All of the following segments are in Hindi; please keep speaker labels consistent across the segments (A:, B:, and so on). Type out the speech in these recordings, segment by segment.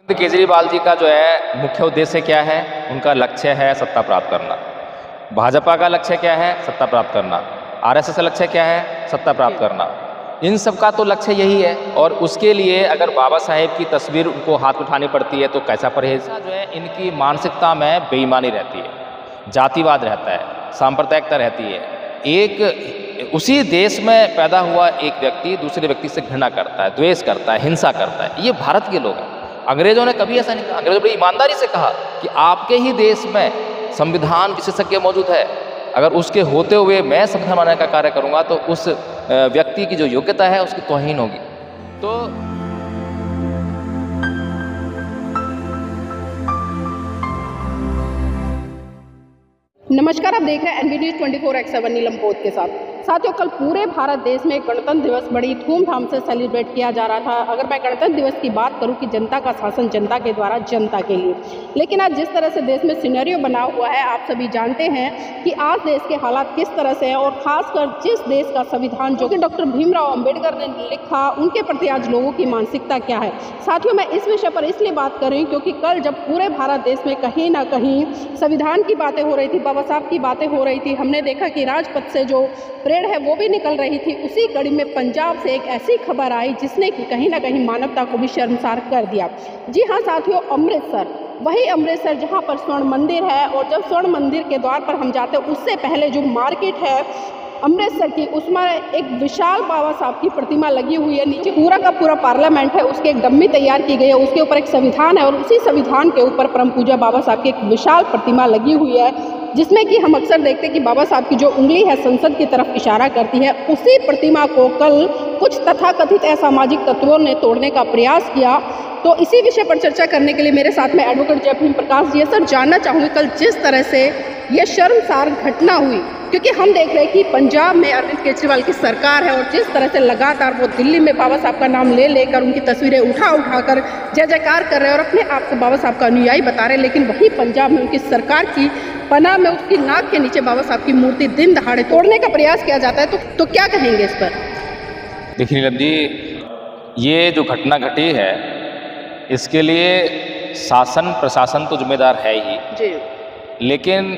A: केजरीवाल जी का जो है मुख्य उद्देश्य क्या है? उनका लक्ष्य है सत्ता प्राप्त करना। भाजपा का लक्ष्य क्या है? सत्ता प्राप्त करना। आरएसएस का लक्ष्य क्या है? सत्ता प्राप्त करना। इन सब का तो लक्ष्य यही है, और उसके लिए अगर बाबा साहेब की तस्वीर उनको हाथ में उठानी पड़ती है तो कैसा परहेज? जो है इनकी मानसिकता में बेईमानी रहती है, जातिवाद रहता है, सांप्रदायिकता रहती है। एक उसी देश में पैदा हुआ एक व्यक्ति दूसरे व्यक्ति से घृणा करता है, द्वेष करता है, हिंसा करता है। ये भारत के लोग हैं। अंग्रेजों ने कभी ऐसा नहीं कहा। अंग्रेजों ने बड़ी ईमानदारी से कहा कि आपके ही देश में संविधान विशेषज्ञ मौजूद है, अगर उसके होते हुए मैं संविधान बनाने का कार्य करूंगा तो उस व्यक्ति की जो योग्यता है उसकी तौहीन होगी। तो
B: नमस्कार, आप देख रहे हैं एनबी न्यूज़ 24/7 नीलम पोत के साथ। साथियों, कल पूरे भारत देश में गणतंत्र दिवस बड़ी धूमधाम से सेलिब्रेट किया जा रहा था। अगर मैं गणतंत्र दिवस की बात करूं कि जनता का शासन जनता के द्वारा जनता के लिए, लेकिन आज जिस तरह से देश में सिनेरियो बना हुआ है, आप सभी जानते हैं कि आज देश के हालात किस तरह से हैं, और खासकर जिस देश का संविधान जो कि डॉक्टर भीमराव अम्बेडकर ने लिखा, उनके प्रति आज लोगों की मानसिकता क्या है। साथियों, मैं इस विषय पर इसलिए बात कर रही हूँ क्योंकि कल जब पूरे भारत देश में कहीं ना कहीं संविधान की बातें हो रही थी, बाबा साहब की बातें हो रही थी, हमने देखा कि राजपथ से जो परेड है वो भी निकल रही थी। उसी कड़ी में पंजाब से एक ऐसी खबर आई जिसने कि कहीं ना कहीं मानवता को भी शर्मसार कर दिया। जी हाँ साथियों, अमृतसर, वही अमृतसर जहाँ पर स्वर्ण मंदिर है, और जब स्वर्ण मंदिर के द्वार पर हम जाते हैं उससे पहले जो मार्केट है अमृतसर की, उसमें एक विशाल बाबा साहब की प्रतिमा लगी हुई है। नीचे पूरा का पूरा पार्लियामेंट है, उसकी एक डम्मी तैयार की गई है, उसके ऊपर एक संविधान है, और उसी संविधान के ऊपर परम पूज्य बाबा साहब की एक विशाल प्रतिमा लगी हुई है, जिसमें कि हम अक्सर देखते हैं कि बाबा साहब की जो उंगली है संसद की तरफ इशारा करती है। उसी प्रतिमा को कल कुछ तथाकथित असामाजिक तत्वों ने तोड़ने का प्रयास किया। तो इसी विषय पर चर्चा करने के लिए मेरे साथ में एडवोकेट जय भीम प्रकाश जी है। सर, जानना चाहूँगी कल जिस तरह से यह शर्मसार घटना हुई, क्योंकि हम देख रहे हैं कि पंजाब में अरविंद केजरीवाल की सरकार है, और जिस तरह से लगातार वो दिल्ली में बाबा साहब का नाम ले लेकर उनकी तस्वीरें उठा कर जय जयकार कर रहे हैं और अपने आप को बाबा साहब का अनुयायी बता रहे हैं, लेकिन वही पंजाब में उनकी सरकार की पनाह में उसकी नाक के नीचे बाबा साहब की मूर्ति दिन दहाड़े तोड़ने का प्रयास किया जाता है। तो क्या कहेंगे इस पर?
A: देखिए नीलम जी, ये जो घटना घटी है इसके लिए शासन प्रशासन तो जिम्मेदार है ही
B: जी,
A: लेकिन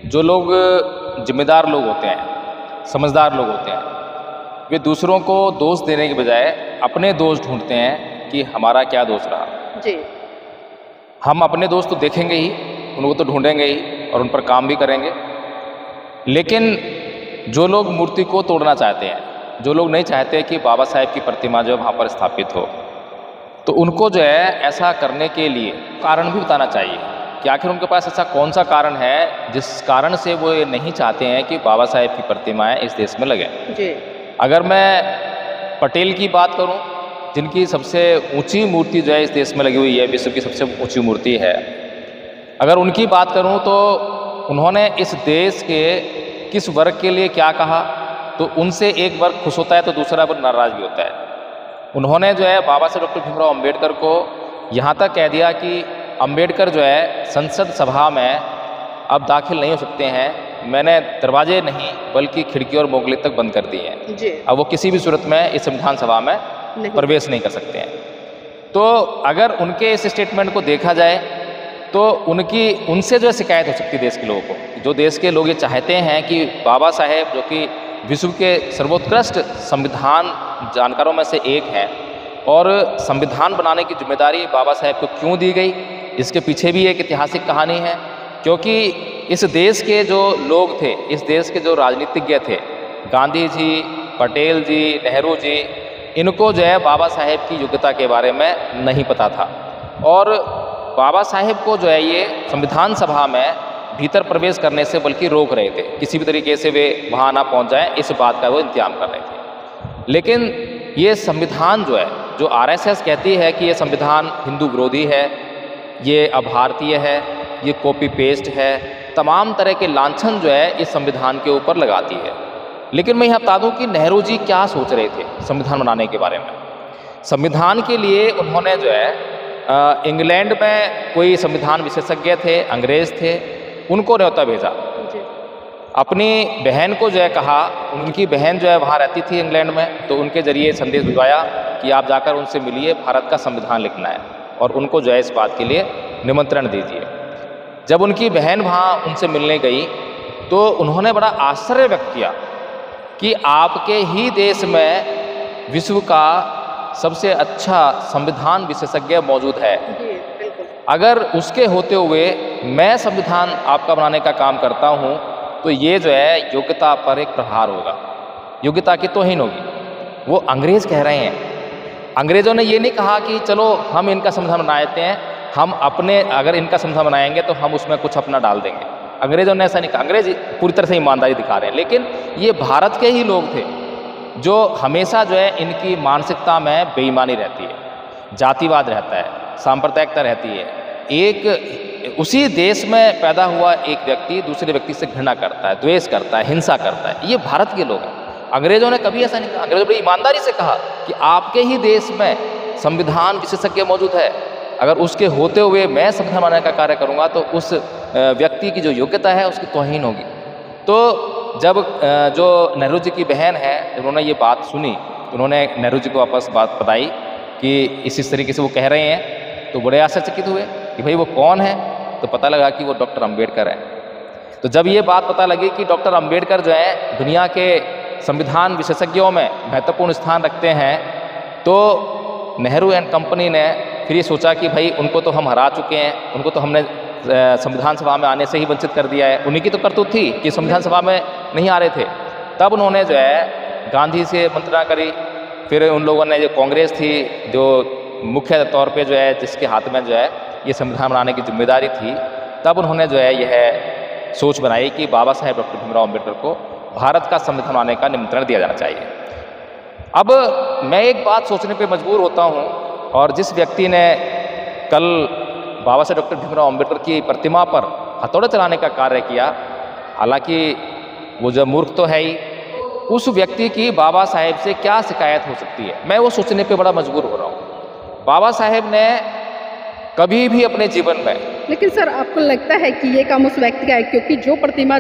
A: जो लोग जिम्मेदार लोग होते हैं, समझदार लोग होते हैं, वे दूसरों को दोष देने के बजाय अपने दोष ढूंढते हैं कि हमारा क्या दोष रहा।
B: जी,
A: हम अपने दोष तो देखेंगे ही, उनको तो ढूंढेंगे ही और उन पर काम भी करेंगे, लेकिन जो लोग मूर्ति को तोड़ना चाहते हैं, जो लोग नहीं चाहते कि बाबा साहेब की प्रतिमा जो वहाँ पर स्थापित हो, तो उनको जो है ऐसा करने के लिए कारण भी बताना चाहिए कि आखिर उनके पास ऐसा कौन सा कारण है जिस कारण से वो ये नहीं चाहते हैं कि बाबा साहेब की प्रतिमाएं इस देश में लगे।
B: जी,
A: अगर मैं पटेल की बात करूं, जिनकी सबसे ऊंची मूर्ति जो है इस देश में लगी हुई है, विश्व की सबसे ऊंची मूर्ति है, अगर उनकी बात करूं तो उन्होंने इस देश के किस वर्ग के लिए क्या कहा, तो उनसे एक वर्ग खुश होता है तो दूसरा वर्ग नाराज भी होता है। उन्होंने जो है बाबा साहब डॉक्टर भीमराव अम्बेडकर को यहाँ तक कह दिया कि अम्बेडकर जो है संसद सभा में अब दाखिल नहीं हो सकते हैं, मैंने दरवाजे नहीं बल्कि खिड़की और मोगली तक बंद कर दिए हैं
B: जी,
A: अब वो किसी भी सूरत में इस संविधान सभा में प्रवेश नहीं कर सकते हैं। तो अगर उनके इस स्टेटमेंट को देखा जाए तो उनसे जो है शिकायत हो सकती है देश के लोगों को। जो देश के लोग ये चाहते हैं कि बाबा साहेब जो कि विश्व के सर्वोत्कृष्ट संविधान जानकारों में से एक हैं, और संविधान बनाने की जिम्मेदारी बाबा साहेब को क्यों दी गई, इसके पीछे भी एक ऐतिहासिक कहानी है। क्योंकि इस देश के जो लोग थे, इस देश के जो राजनीतिज्ञ थे, गांधी जी, पटेल जी, नेहरू जी, इनको जो है बाबा साहेब की योग्यता के बारे में नहीं पता था, और बाबा साहेब को जो है ये संविधान सभा में भीतर प्रवेश करने से बल्कि रोक रहे थे, किसी भी तरीके से वे वहाँ ना पहुँच जाएं, इस बात का वो इंतजाम कर रहे थे। लेकिन ये संविधान जो है, जो आरएसएस कहती है कि ये संविधान हिंदू विरोधी है, ये अभारतीय है, ये कॉपी पेस्ट है, तमाम तरह के लांछन जो है इस संविधान के ऊपर लगाती है। लेकिन मैं यहाँ बता दूँ कि नेहरू जी क्या सोच रहे थे संविधान बनाने के बारे में। संविधान के लिए उन्होंने जो है इंग्लैंड में कोई संविधान विशेषज्ञ थे, अंग्रेज थे, उनको न्योता भेजा। अपनी बहन को जो है कहा, उनकी बहन जो है वहाँ रहती थी इंग्लैंड में, तो उनके जरिए संदेश भिजवाया कि आप जाकर उनसे मिलिए, भारत का संविधान लिखना है। और उनको जो है इस बात के लिए निमंत्रण दीजिए। जब उनकी बहन वहाँ उनसे मिलने गई तो उन्होंने बड़ा आश्चर्य व्यक्त किया कि आपके ही देश में विश्व का सबसे अच्छा संविधान विशेषज्ञ मौजूद है, अगर उसके होते हुए मैं संविधान आपका बनाने का काम करता हूँ तो ये जो है योग्यता पर एक प्रहार होगा, योग्यता की तौहीन होगी। वो अंग्रेज़ कह रहे हैं। अंग्रेज़ों ने ये नहीं कहा कि चलो हम इनका संविधान बना देते हैं, हम अपने अगर इनका संविधान बनाएंगे तो हम उसमें कुछ अपना डाल देंगे। अंग्रेज़ों ने ऐसा नहीं कहा। अंग्रेज़ पूरी तरह से ईमानदारी दिखा रहे हैं, लेकिन ये भारत के ही लोग थे जो हमेशा जो है इनकी मानसिकता में बेईमानी रहती है, जातिवाद रहता है, सांप्रदायिकता रहती है। एक उसी देश में पैदा हुआ एक व्यक्ति दूसरे व्यक्ति से घृणा करता है, द्वेष करता है, हिंसा करता है। ये भारत के लोग हैं। अंग्रेज़ों ने कभी ऐसा नहीं कहा। अंग्रेज़ों ने बड़ी ईमानदारी से कहा कि आपके ही देश में संविधान विशेषज्ञ मौजूद है, अगर उसके होते हुए मैं संविधान बनाने का कार्य करूँगा तो उस व्यक्ति की जो योग्यता है उसकी तौहीन होगी। तो जब जो नेहरू जी की बहन है, उन्होंने ये बात सुनी तो उन्होंने नेहरू जी को वापस बात बताई कि इस तरीके से वो कह रहे हैं, तो बड़े आश्चर्यचकित हुए कि भाई वो कौन है। तो पता लगा कि वो डॉक्टर अम्बेडकर है। तो जब ये बात पता लगी कि डॉक्टर अम्बेडकर जो है दुनिया के संविधान विशेषज्ञों में महत्वपूर्ण स्थान रखते हैं, तो नेहरू एंड कंपनी ने फिर ये सोचा कि भाई उनको तो हम हरा चुके हैं, उनको तो हमने संविधान सभा में आने से ही वंचित कर दिया है। उन्हीं की तो करतूत थी कि संविधान सभा में नहीं आ रहे थे। तब उन्होंने जो है गांधी से मंत्रणा करी। फिर उन लोगों ने जो कांग्रेस थी, जो मुख्य तौर पे जो है जिसके हाथ में जो है ये संविधान बनाने की जिम्मेदारी थी, तब उन्होंने जो है यह सोच बनाई कि बाबा साहेब डॉक्टर भीमराव अम्बेडकर को भारत का संविधान बनाने का निमंत्रण दिया जाना चाहिए। अब मैं एक बात सोचने पे मजबूर होता हूँ, और जिस व्यक्ति ने कल बाबा साहेब डॉक्टर भीमराव अम्बेडकर की प्रतिमा पर हथौड़ा चलाने का कार्य किया, हालांकि वो जो मूर्ख तो है ही, उस व्यक्ति की बाबा साहेब से क्या शिकायत हो सकती है, मैं वो सोचने पे बड़ा मजबूर हो रहा हूँ। बाबा साहेब ने कभी भी अपने जीवन में,
B: लेकिन सर आपको लगता है कि ये काम उस व्यक्ति का है? क्योंकि जो प्रतिमा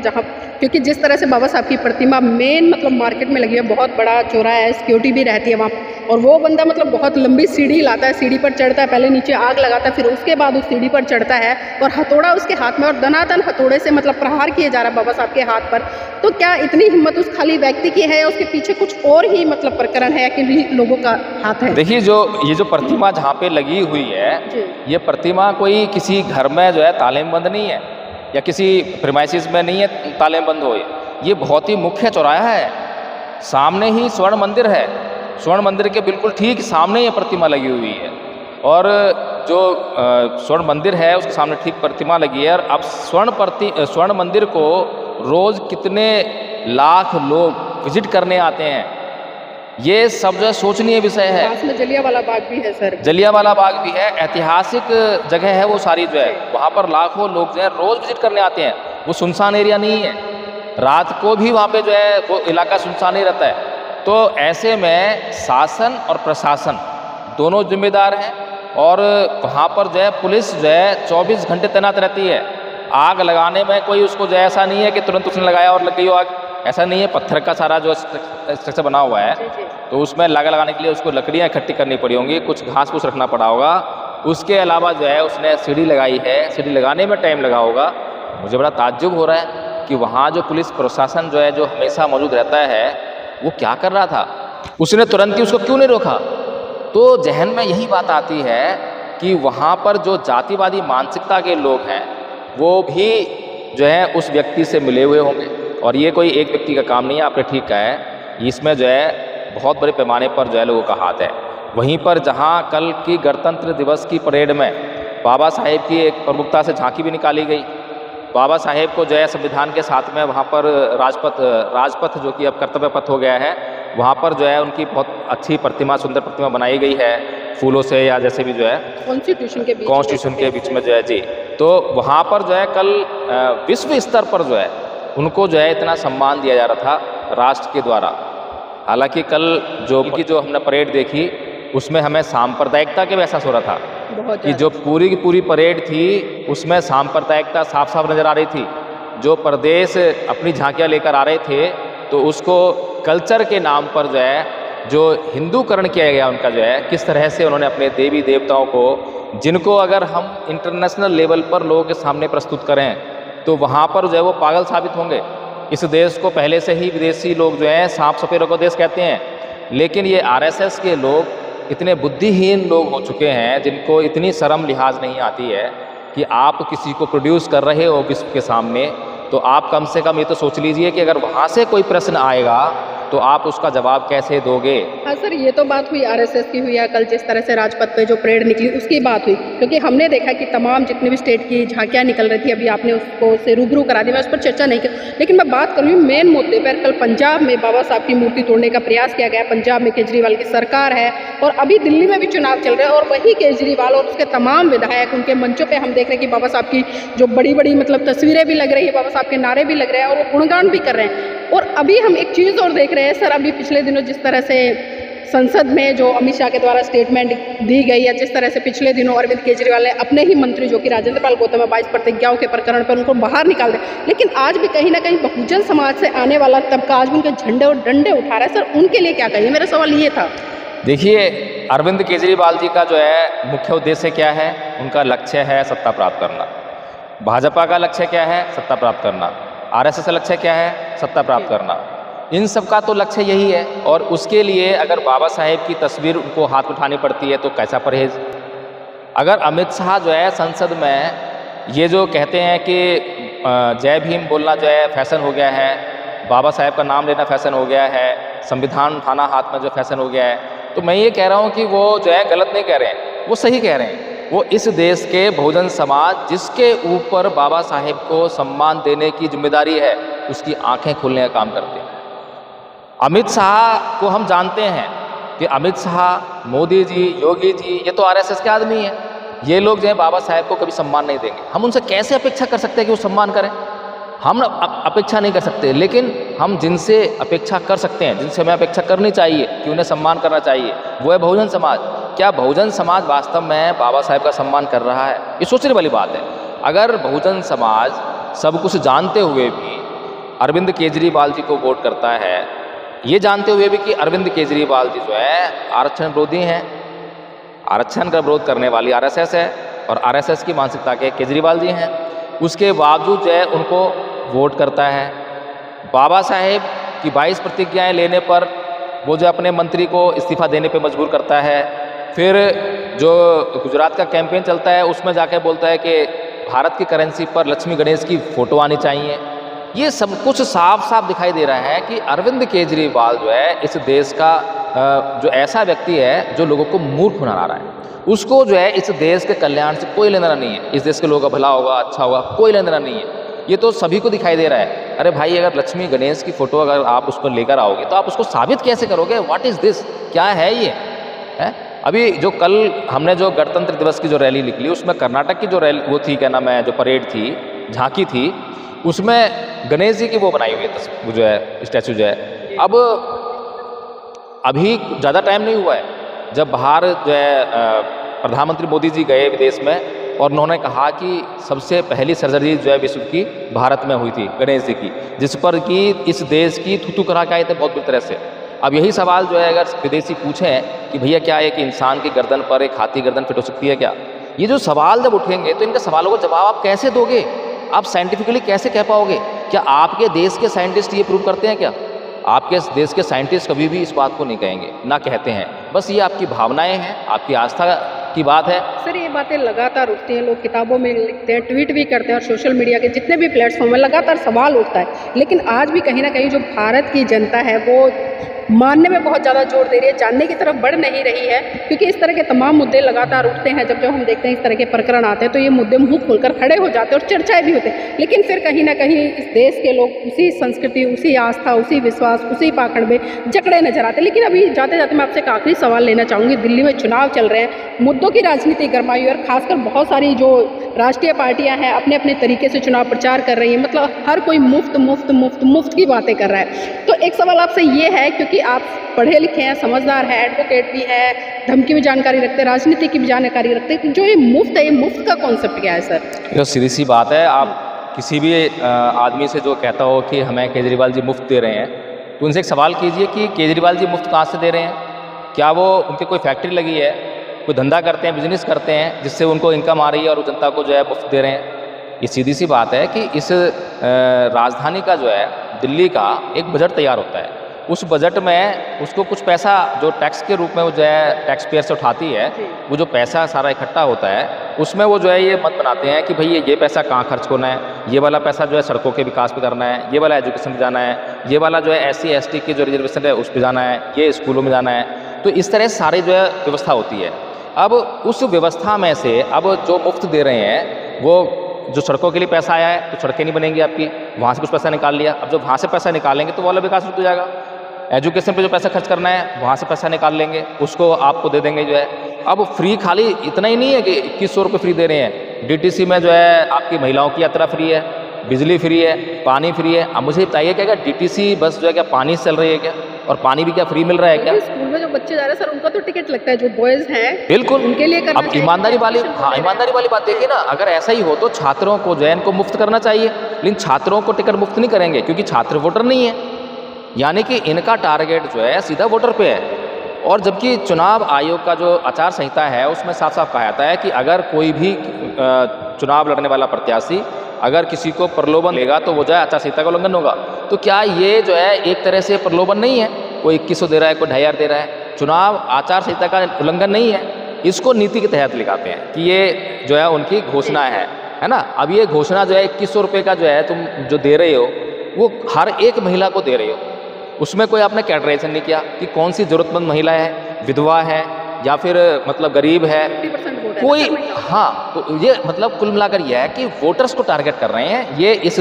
B: क्योंकि जिस तरह से बाबा साहब की प्रतिमा मेन मतलब मार्केट में लगी है, बहुत बड़ा चौराहा है, सिक्योरिटी भी रहती है वहाँ, और वो बंदा मतलब बहुत लंबी सीढ़ी लाता है, सीढ़ी पर चढ़ता है, पहले नीचे आग लगाता है, फिर उसके बाद उस सीढ़ी पर चढ़ता है और हथौड़ा उसके हाथ में, और दनादन हथौड़े से मतलब प्रहार किए जा रहा है बाबा साहब के हाथ पर। तो क्या इतनी हिम्मत उस खाली व्यक्ति की है या उसके पीछे कुछ और ही मतलब प्रकरण है या किन्हीं लोगों का हाथ है?
A: देखिए, ये जो प्रतिमा जहाँ पे लगी हुई है, ये प्रतिमा कोई किसी घर में जो है तालेबंद नहीं है या किसी प्रीमाइसिस में नहीं है तालेबंद हो। ये बहुत ही मुख्य चौराहा है, सामने ही स्वर्ण मंदिर है, स्वर्ण मंदिर के बिल्कुल ठीक सामने ये प्रतिमा लगी हुई है, और जो स्वर्ण मंदिर है उसके सामने ठीक प्रतिमा लगी है। और अब स्वर्ण मंदिर को रोज़ कितने लाख लोग विजिट करने आते हैं, ये सब जो सोचनीय विषय है।
B: पास में जलियांवाला बाग भी है सर।
A: जलियांवाला बाग भी है, ऐतिहासिक जगह है वो सारी जो है, वहाँ पर लाखों लोग जो है रोज़ विजिट करने आते हैं। वो सुनसान एरिया नहीं है, रात को भी वहाँ पे जो है वो इलाका सुनसान नहीं रहता है। तो ऐसे में शासन और प्रशासन दोनों जिम्मेदार हैं, और वहाँ पर जो है पुलिस जो है 24 घंटे तैनात रहती है। आग लगाने में कोई उसको जो ऐसा नहीं है कि तुरंत उसने लगाया और लग गई हो आग, ऐसा नहीं है। पत्थर का सारा जो स्ट्रक्चर बना हुआ है, तो उसमें लगाने के लिए उसको लकड़ियाँ इकट्ठी करनी पड़ी होंगी, कुछ घास फूस रखना पड़ा होगा। उसके अलावा जो है उसने सीढ़ी लगाई है, सीढ़ी लगाने में टाइम लगा होगा। मुझे बड़ा ताज्जुब हो रहा है कि वहाँ जो पुलिस प्रशासन जो है जो हमेशा मौजूद रहता है, वो क्या कर रहा था, उसने तुरंत ही उसको क्यों नहीं रोका। तो जहन में यही बात आती है कि वहाँ पर जो जातिवादी मानसिकता के लोग हैं वो भी जो है उस व्यक्ति से मिले हुए होंगे, और ये कोई एक व्यक्ति का काम नहीं है, आपने ठीक कहा है। इसमें जो है बहुत बड़े पैमाने पर जो है लोगों का हाथ है। वहीं पर जहाँ कल की गणतंत्र दिवस की परेड में बाबा साहेब की एक प्रमुखता से झांकी भी निकाली गई, बाबा साहेब को जो है संविधान के साथ में वहाँ पर राजपथ जो कि अब कर्तव्य पथ हो गया है, वहाँ पर जो है उनकी बहुत अच्छी प्रतिमा, सुंदर प्रतिमा बनाई गई है फूलों से, या जैसे भी जो है कॉन्स्टिट्यूशन के बीच में जो है जी। तो वहाँ पर जो है कल विश्व स्तर पर जो है उनको जो है इतना सम्मान दिया जा रहा था राष्ट्र के द्वारा। हालांकि कल जो हमने परेड देखी उसमें हमें सांप्रदायिकता के एहसास हो रहा था कि जो पूरी की पूरी परेड थी उसमें सांप्रदायिकता साफ साफ नज़र आ रही थी। जो प्रदेश अपनी झांकियाँ लेकर आ रहे थे तो उसको कल्चर के नाम पर जो है जो हिंदूकरण किया गया उनका जो है, किस तरह से उन्होंने अपने देवी देवताओं को जिनको अगर हम इंटरनेशनल लेवल पर लोगों के सामने प्रस्तुत करें तो वहाँ पर जो है वो पागल साबित होंगे। इस देश को पहले से ही विदेशी लोग जो हैं सांप सपेरों का देश कहते हैं, लेकिन ये आरएसएस के लोग इतने बुद्धिहीन लोग हो चुके हैं जिनको इतनी शर्म लिहाज नहीं आती है कि आप किसी को प्रोड्यूस कर रहे हो विश्व के सामने, तो आप कम से कम ये तो सोच लीजिए कि अगर वहाँ से कोई प्रश्न आएगा तो आप उसका जवाब कैसे दोगे।
B: हाँ सर, ये तो बात हुई आरएसएस की हुई, या कल जिस तरह से राजपथ पे जो परेड निकली उसकी बात हुई, क्योंकि हमने देखा कि तमाम जितने भी स्टेट की झांकियाँ निकल रही थी, अभी आपने उसको से रूबरू करा दी, मैं उस पर चर्चा नहीं की। लेकिन मैं बात करूँ मेन मुद्दे पर, कल पंजाब में बाबा साहब की मूर्ति तोड़ने का प्रयास किया गया। पंजाब में केजरीवाल की सरकार है और अभी दिल्ली में भी चुनाव चल रहे हैं, और वही केजरीवाल और उसके तमाम विधायक उनके मंचों पर हम देख रहे हैं कि बाबा साहब की जो बड़ी बड़ी मतलब तस्वीरें भी लग रही है, बाबा साहब के नारे भी लग रहे हैं और वो गुणगान भी कर रहे हैं। और अभी हम एक चीज़ और देख रहे हैं सर, अभी पिछले दिनों जिस तरह से संसद में जो अमित शाह के द्वारा स्टेटमेंट दी गई है, जिस तरह से पिछले दिनों अरविंद केजरीवाल ने अपने ही मंत्री जो कि राजेंद्र पाल गौतम है 22 प्रतिज्ञाओं के प्रकरण पर उनको बाहर निकाल दे, लेकिन आज भी कहीं ना कहीं बहुजन समाज से आने वाला तबका आज भी उनके झंडे और डंडे उठा रहा है। सर उनके लिए क्या कहिए, मेरा सवाल ये था।
A: देखिए, अरविंद केजरीवाल जी का जो है मुख्य उद्देश्य क्या है, उनका लक्ष्य है सत्ता प्राप्त करना। भाजपा का लक्ष्य क्या है, सत्ता प्राप्त करना। आरएसएस का लक्ष्य क्या है, सत्ता प्राप्त करना। इन सब का तो लक्ष्य यही है, और उसके लिए अगर बाबा साहेब की तस्वीर उनको हाथ में उठानी पड़ती है तो कैसा परहेज। अगर अमित शाह जो है संसद में ये जो कहते हैं कि जय भीम बोलना जो है फैशन हो गया है, बाबा साहेब का नाम लेना फैशन हो गया है, संविधान उठाना हाथ में जो फैशन हो गया है, तो मैं ये कह रहा हूँ कि वो जो है गलत नहीं कह रहे हैं, वो सही कह रहे हैं। वो इस देश के बहुजन समाज जिसके ऊपर बाबा साहेब को सम्मान देने की जिम्मेदारी है, उसकी आंखें खोलने का काम करते हैं। अमित शाह को हम जानते हैं कि अमित शाह, मोदी जी, योगी जी, ये तो आरएसएस के आदमी हैं। ये लोग जो है बाबा साहेब को कभी सम्मान नहीं देंगे। हम उनसे कैसे अपेक्षा कर सकते हैं कि वो सम्मान करें? हम अपेक्षा नहीं कर सकते, लेकिन हम जिनसे अपेक्षा कर सकते हैं, जिनसे हमें अपेक्षा करनी चाहिए कि उन्हें सम्मान करना चाहिए, वो है बहुजन समाज। क्या बहुजन समाज वास्तव में बाबा साहेब का सम्मान कर रहा है? ये सोचने वाली बात है। अगर बहुजन समाज सब कुछ जानते हुए भी अरविंद केजरीवाल जी को वोट करता है, ये जानते हुए भी कि अरविंद केजरीवाल जी जो है आरक्षण विरोधी हैं, आरक्षण का विरोध करने वाली आरएसएस है और आरएसएस की मानसिकता के केजरीवाल जी हैं, उसके बावजूद जो है उनको वोट करता है। बाबा साहेब की 22 प्रतिज्ञाएं लेने पर वो जो अपने मंत्री को इस्तीफा देने पे मजबूर करता है। फिर जो गुजरात का कैंपेन चलता है उसमें जाके बोलता है कि भारत की करेंसी पर लक्ष्मी गणेश की फ़ोटो आनी चाहिए। ये सब कुछ साफ साफ दिखाई दे रहा है कि अरविंद केजरीवाल जो है इस देश का जो ऐसा व्यक्ति है जो लोगों को मूर्ख बना रहा है। उसको जो है इस देश के कल्याण से कोई लेना नहीं है, इस देश के लोगों का भला होगा, अच्छा होगा, कोई लेना नहीं है। ये तो सभी को दिखाई दे रहा है। अरे भाई, अगर लक्ष्मी गणेश की फ़ोटो अगर आप उसको लेकर आओगे तो आप उसको साबित कैसे करोगे? What is this? क्या है ये? है अभी जो कल हमने जो गणतंत्र दिवस की जो रैली निकली, उसमें कर्नाटक की जो रैली वो थी, क्या नाम है, जो परेड थी, झांकी थी, उसमें गणेश जी की वो बनाई हुई है जो है स्टैचू जो है। अब अभी ज़्यादा टाइम नहीं हुआ है जब बाहर जो है प्रधानमंत्री मोदी जी गए विदेश में और उन्होंने कहा कि सबसे पहली सर्जरी जो है विश्व की भारत में हुई थी गणेश जी की, जिस पर कि इस देश की थू करा के आए थे बहुत बुरी तरह से। अब यही सवाल जो है अगर विदेशी पूछें कि भैया क्या है कि इंसान की गर्दन पर एक हाथी गर्दन फिट हो सकती है क्या, ये जो सवाल जब उठेंगे तो इनके सवालों को जवाब आप कैसे दोगे? आप साइंटिफिकली कैसे कह पाओगे? क्या आपके देश के साइंटिस्ट ये प्रूव करते हैं क्या? आपके देश के साइंटिस्ट कभी भी इस बात को नहीं कहेंगे, ना कहते हैं। बस ये आपकी भावनाएं हैं, आपकी आस्था की बात है।
B: सर ये बातें लगातार उठती हैं, लोग किताबों में लिखते हैं, ट्वीट भी करते हैं और सोशल मीडिया के जितने भी प्लेटफॉर्म में लगातार सवाल उठता है। लेकिन आज भी कहीं ना कहीं जो भारत की जनता है वो मानने में बहुत ज़्यादा जोर दे रही है, जानने की तरफ बढ़ नहीं रही है, क्योंकि इस तरह के तमाम मुद्दे लगातार उठते हैं। जब हम देखते हैं इस तरह के प्रकरण आते हैं तो ये मुद्दे मुंह खोलकर खड़े हो जाते हैं और चर्चाएं भी होते हैं। लेकिन फिर कहीं ना कहीं इस देश के लोग उसी संस्कृति, उसी आस्था, उसी विश्वास, उसी पाखंड में जकड़े नजर आते हैं। लेकिन अभी जाते जाते मैं आपसे एक आखिरी सवाल लेना चाहूँगी। दिल्ली में चुनाव चल रहे हैं, मुद्दों की राजनीति गरमाई और खासकर बहुत सारी जो राष्ट्रीय पार्टियां हैं अपने अपने तरीके से चुनाव प्रचार कर रही हैं, मतलब हर कोई मुफ्त मुफ्त मुफ्त मुफ्त की बातें कर रहा है। तो एक सवाल आपसे ये है, क्योंकि आप पढ़े लिखे हैं, समझदार हैं, एडवोकेट भी हैं, धर्म की भी जानकारी रखते हैं, राजनीति की भी जानकारी रखते हैं, जो ये मुफ्त है, ये मुफ्त का कॉन्सेप्ट क्या है सर?
A: ये सीधी सी बात है। आप किसी भी आदमी से जो कहता हो कि हमें केजरीवाल जी मुफ्त दे रहे हैं, तो उनसे एक सवाल कीजिए कि केजरीवाल जी मुफ्त कहाँ से दे रहे हैं? क्या वो उनके कोई फैक्ट्री लगी है? कोई धंधा करते हैं, बिजनेस करते हैं, जिससे उनको इनकम आ रही है और वो जनता को जो है मुफ्त दे रहे हैं। ये सीधी सी बात है कि इस राजधानी का जो है दिल्ली का एक बजट तैयार होता है, उस बजट में उसको कुछ पैसा जो टैक्स के रूप में वो जो है टैक्स पेयर से उठाती है, वो जो पैसा सारा इकट्ठा होता है उसमें वो जो है ये मत बनाते हैं कि भाई ये पैसा कहाँ खर्च होना है, ये वाला पैसा जो है सड़कों के विकास पे करना है, ये वाला एजुकेशन पे जाना है, ये वाला जो है SC ST की जो रिजर्वेशन है उस पर जाना है, ये स्कूलों में जाना है। तो इस तरह सारी जो है व्यवस्था होती है। अब उस व्यवस्था में से अब जो मुफ्त दे रहे हैं, वो जो सड़कों के लिए पैसा आया है तो सड़कें नहीं बनेंगी आपकी, वहाँ से कुछ पैसा निकाल लिया। अब जब वहाँ से पैसा निकालेंगे तो वो वाला विकास रुक जाएगा। एजुकेशन पे जो पैसा खर्च करना है वहाँ से पैसा निकाल लेंगे, उसको आपको दे देंगे जो है। अब फ्री खाली इतना ही नहीं है कि 2100 रुपये फ्री दे रहे हैं। DTC में जो है आपकी महिलाओं की यात्रा फ्री है, बिजली फ्री है, पानी फ्री है। अब मुझे बताइए क्या DTC बस जो है क्या पानी से चल रही है क्या, और पानी भी क्या फ्री मिल रहा है क्या?
B: स्कूल में जो बच्चे जा रहे हैं सर, उनका तो टिकट लगता है, जो बॉयज़ हैं
A: बिल्कुल
B: उनके लिए करना
A: अब ईमानदारी वाली, हाँ ईमानदारी वाली बात देखिए ना, अगर ऐसा ही हो तो छात्रों को जो है इनको मुफ्त करना चाहिए, लेकिन छात्रों को टिकट मुफ्त नहीं करेंगे क्योंकि छात्र वोटर नहीं है, यानी कि इनका टारगेट जो है सीधा वोटर पे है। और जबकि चुनाव आयोग का जो आचार संहिता है उसमें साफ साफ कहा जाता है कि अगर कोई भी चुनाव लड़ने वाला प्रत्याशी अगर किसी को प्रलोभन लेगा तो वो जो है आचार संहिता का उल्लंघन होगा। तो क्या ये जो है एक तरह से प्रलोभन नहीं है? कोई 2100 दे रहा है, कोई 2500 दे रहा है, चुनाव आचार संहिता का उल्लंघन नहीं है। इसको नीति के तहत लिखाते हैं कि ये जो है उनकी घोषणा है ना। अब ये घोषणा जो है 2100 रुपये का जो है तुम जो दे रहे हो वो हर एक महिला को दे रहे हो, उसमें कोई आपने कैटेगराइजेशन नहीं किया कि कौन सी ज़रूरतमंद महिला है, विधवा है या फिर मतलब गरीब है, कोई। हाँ, तो ये मतलब कुल मिलाकर यह है कि वोटर्स को टारगेट कर रहे हैं। ये इस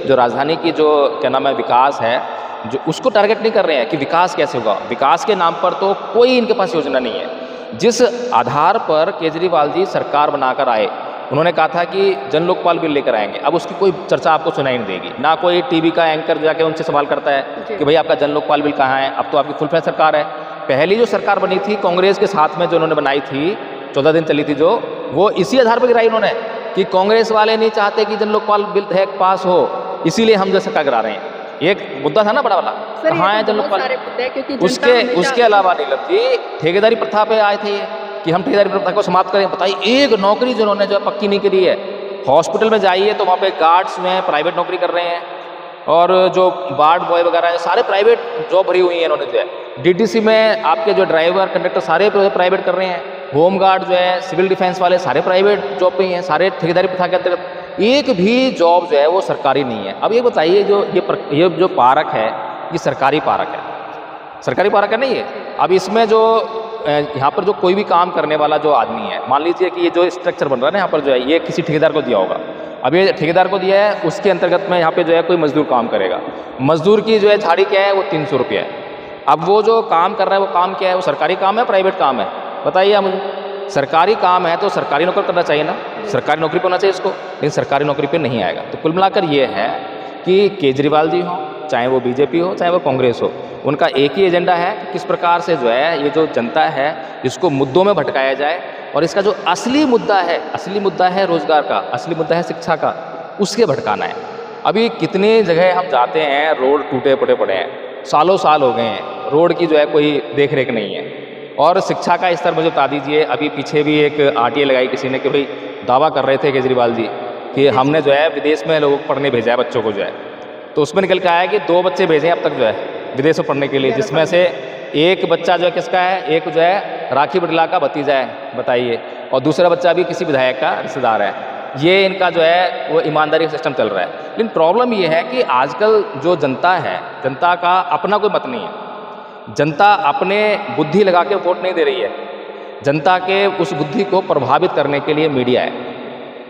A: जो राजधानी की जो क्या नाम है विकास है, जो उसको टारगेट नहीं कर रहे हैं कि विकास कैसे होगा। विकास के नाम पर तो कोई इनके पास योजना नहीं है। जिस आधार पर केजरीवाल जी सरकार बनाकर आए, उन्होंने कहा था कि जन लोकपाल बिल लेकर आएंगे, अब उसकी कोई चर्चा आपको सुनाई नहीं देगी। ना कोई टीवी का एंकर जाके उनसे सवाल करता है कि भाई आपका जन लोकपाल बिल कहाँ है। अब तो आपकी फुल फ्लैश सरकार है। पहली जो सरकार बनी थी कांग्रेस के साथ में जो उन्होंने बनाई थी, 14 दिन चली थी जो, वो इसी आधार पर गिराई उन्होंने कि कांग्रेस वाले नहीं चाहते कि जन लोकपाल बिल पास हो, इसीलिए हम जो सरकार गिरा रहे हैं। एक मुद्दा था ना बड़ा वाला, कहाँ है जन लोकपाल। उसके अलावा नीलम जी ठेकेदारी प्रथा पे आए थे कि हम ठेकेदारी प्रथा को समाप्त करें। बताइए, एक नौकरी जिन्होंने जो पक्की नहीं करी है। हॉस्पिटल में जाइए तो वहाँ पे गार्ड्स में प्राइवेट नौकरी कर रहे हैं, और जो वार्ड बॉय वगैरह हैं सारे प्राइवेट जॉब भरी हुई है इन्होंने जो है। DTC में आपके जो ड्राइवर कंडक्टर सारे प्राइवेट कर रहे हैं। होम गार्ड जो है, सिविल डिफेंस वाले सारे प्राइवेट जॉब पे ही हैं, सारे ठेकेदारी प्रथा के अंतर्गत। एक भी जॉब जो है वो सरकारी नहीं है। अब ये बताइए, ये जो पार्क है ये सरकारी पार्क है, सरकारी पार्क है नहीं है। अब इसमें जो यहाँ पर जो कोई भी काम करने वाला जो आदमी है, मान लीजिए कि ये जो स्ट्रक्चर बन रहा है ना यहाँ पर जो है, ये किसी ठेकेदार को दिया होगा। अब ये ठेकेदार को दिया है, उसके अंतर्गत में यहाँ पे जो है कोई मजदूर काम करेगा। मजदूर की जो है झाड़ी क्या है, वो 300 रुपये है। अब वो जो काम कर रहा है वो काम क्या है, वो सरकारी काम है प्राइवेट काम है? बताइए आप मुझे। सरकारी काम है तो सरकारी नौकरी करना चाहिए ना, सरकारी नौकरी पर होना चाहिए इसको, लेकिन सरकारी नौकरी पे नहीं आएगा। तो कुल मिलाकर ये है कि केजरीवाल जी हों, चाहे वो BJP हो, चाहे वो कांग्रेस हो, उनका एक ही एजेंडा है कि किस प्रकार से जो है ये जो जनता है इसको मुद्दों में भटकाया जाए, और इसका जो असली मुद्दा है रोजगार का, असली मुद्दा है शिक्षा का, उसके भटकाना है। अभी कितनी जगह हम जाते हैं, रोड टूटे फूटे पड़े हैं, सालों साल हो गए हैं, रोड की जो है कोई देख रेख नहीं है। और शिक्षा का स्तर मुझे बता दीजिए। अभी पीछे भी एक RTA लगाई किसी ने कि भाई दावा कर रहे थे केजरीवाल जी कि हमने जो है विदेश में लोगों को पढ़ने भेजा है, बच्चों को जो है, तो उसमें निकल के आया कि 2 बच्चे भेजे अब तक जो है विदेश में पढ़ने के लिए, जिसमें से एक बच्चा जो है किसका है, एक जो है राखी बिरला का भतीजा है, बताइए, और दूसरा बच्चा भी किसी विधायक का रिश्तेदार है। ये इनका जो है वो ईमानदारी सिस्टम चल रहा है। लेकिन प्रॉब्लम ये है कि आजकल जो जनता है, जनता का अपना कोई मत नहीं है। जनता अपने बुद्धि लगा के वोट नहीं दे रही है। जनता के उस बुद्धि को प्रभावित करने के लिए मीडिया है,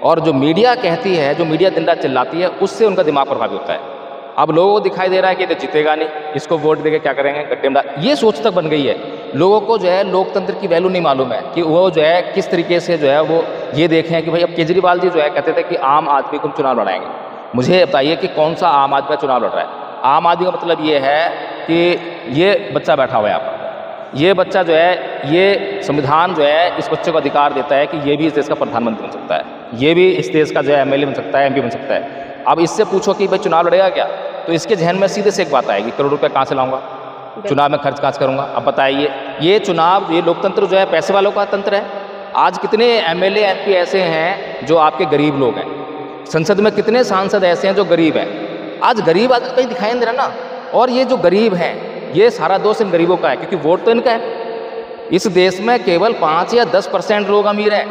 A: और जो मीडिया कहती है, जो मीडिया दिन रात चिल्लाती है, उससे उनका दिमाग प्रभावित होता है। अब लोगों को दिखाई दे रहा है कि ये जीतेगा नहीं, इसको वोट देके क्या करेंगे, गड्ढे में डाल, ये सोच तक बन गई है। लोगों को जो है लोकतंत्र की वैल्यू नहीं मालूम है कि वो जो है किस तरीके से जो है वो ये देखें कि भाई अब केजरीवाल जी जो है कहते थे कि आम आदमी को चुनाव लड़ाएंगे। मुझे बताइए कि कौन सा आम आदमी चुनाव लड़ रहा है? आम आदमी का मतलब ये है कि ये बच्चा बैठा हुआ है यहाँ पर, ये बच्चा जो है, ये संविधान जो है इस बच्चे को अधिकार देता है कि ये भी इस देश का प्रधानमंत्री बन सकता है, ये भी इस देश का जो है MLA बन सकता है, MP बन सकता है। अब इससे पूछो कि भाई चुनाव लड़ेगा क्या, तो इसके जहन में सीधे से एक बात आएगी, करोड़ रुपये कहाँ से लाऊंगा, चुनाव में खर्च काज करूँगा। अब बताइए, ये चुनाव, ये लोकतंत्र जो है पैसे वालों का तंत्र है। आज कितने एमएलए एमपी ऐसे हैं जो आपके गरीब लोग हैं, संसद में कितने सांसद ऐसे हैं जो गरीब हैं। आज गरीब आदमी कहीं दिखाई नहीं दे रहा ना, और ये जो गरीब हैं, ये सारा दोष इन गरीबों का है, क्योंकि वोट तो इनका है। इस देश में केवल 5 या 10% लोग अमीर हैं,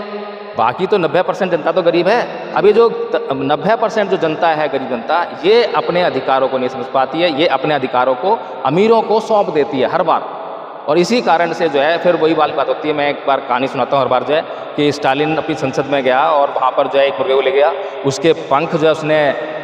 A: बाकी तो 90% जनता तो गरीब है। अभी जो 90% जो जनता है, गरीब जनता, ये अपने अधिकारों को नहीं समझ पाती है, ये अपने अधिकारों को अमीरों को सौंप देती है हर बार। और इसी कारण से जो है फिर वही वाली बात होती है। मैं एक बार कहानी सुनाता हूँ हर बार जो है, कि स्टालिन अपनी संसद में गया और वहाँ पर जो है एक मुर्गे को ले गया, उसके पंख जो है उसने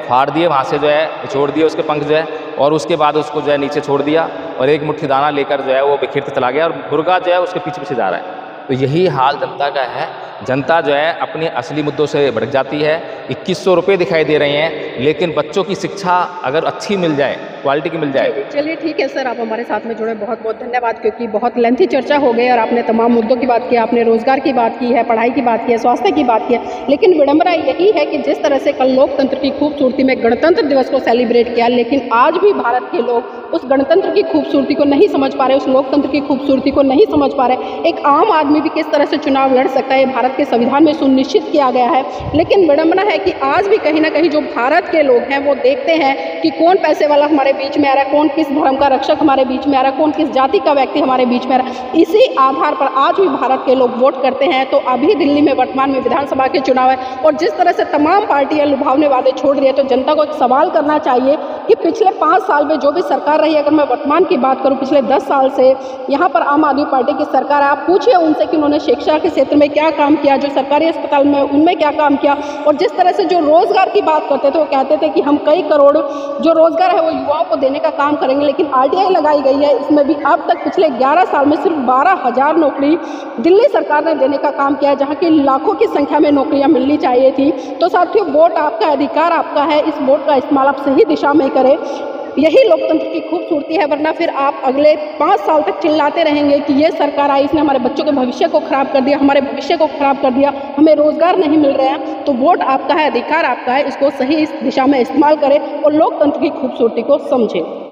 A: फाड़ दिए, वहाँ से जो है छोड़ दिए उसके पंख जो है, और उसके बाद उसको जो है नीचे छोड़ दिया और एक मुट्ठी दाना लेकर जो है वो बिखेरते चला गया, और मुर्गा जो है उसके पीछे पीछे जा रहा है। तो यही हाल जनता का है। जनता जो है अपने असली मुद्दों से भटक जाती है। 2100 रुपये दिखाई दे रहे हैं, लेकिन बच्चों की शिक्षा अगर अच्छी मिल जाए, क्वालिटी की मिल जाए।
B: चलिए ठीक है सर, आप हमारे साथ में जुड़े, बहुत बहुत धन्यवाद, क्योंकि बहुत लेंथी चर्चा हो गई और आपने तमाम मुद्दों की बात की, आपने रोजगार की बात की है, पढ़ाई की बात की है, स्वास्थ्य की बात की है। लेकिन विडंबना यही है कि जिस तरह से कल लोकतंत्र की खूबसूरती में गणतंत्र दिवस को सेलिब्रेट किया, लेकिन आज भी भारत के लोग उस गणतंत्र की खूबसूरती को नहीं समझ पा रहे, उस लोकतंत्र की खूबसूरती को नहीं समझ पा रहे। एक आम आदमी भी किस तरह से चुनाव लड़ सकता है, भारत के संविधान में सुनिश्चित किया गया है। लेकिन विडंबना है कि आज भी कहीं ना कहीं जो भारत के लोग हैं वो देखते हैं कि कौन पैसे वाला हमारे बीच में आ रहा है, कौन किस धर्म का रक्षक हमारे बीच में आ रहा है, कौन किस जाति का व्यक्ति हमारे बीच में आ रहा है। इसी आधार पर आज भी भारत के लोग वोट करते हैं। तो अभी दिल्ली में वर्तमान में विधानसभा के चुनाव है, और जिस तरह से तमाम पार्टियां लुभावने वादे छोड़ रही है, तो जनता को एक सवाल करना चाहिए कि पिछले 5 साल में जो भी सरकार रही है, अगर मैं वर्तमान की बात करूं, पिछले 10 साल से यहाँ पर आम आदमी पार्टी की सरकार है। आप पूछिए उनसे कि उन्होंने शिक्षा के क्षेत्र में क्या काम किया, जो सरकारी अस्पताल में उनमें क्या काम किया। और जिस तरह से जो रोजगार की बात करते थे, वो कहते थे कि हम कई करोड़ जो रोजगार है वो युवाओं को देने का काम करेंगे, लेकिन आरटीआई लगाई गई है। इसमें भी अब तक पिछले 11 साल में सिर्फ 12,000 नौकरी दिल्ली सरकार ने देने का काम किया, जहाँ की लाखों की संख्या में नौकरियां मिलनी चाहिए थी। तो साथियों, वोट आपका अधिकार आपका है, इस वोट का इस्तेमाल आप सही दिशा में करें। यही लोकतंत्र की खूबसूरती है, वरना फिर आप अगले 5 साल तक चिल्लाते रहेंगे कि ये सरकार आई, इसने हमारे बच्चों के भविष्य को खराब कर दिया, हमारे भविष्य को खराब कर दिया, हमें रोजगार नहीं मिल रहे हैं। तो वोट आपका है, अधिकार आपका है, इसको सही इस दिशा में इस्तेमाल करें और लोकतंत्र की खूबसूरती को समझें।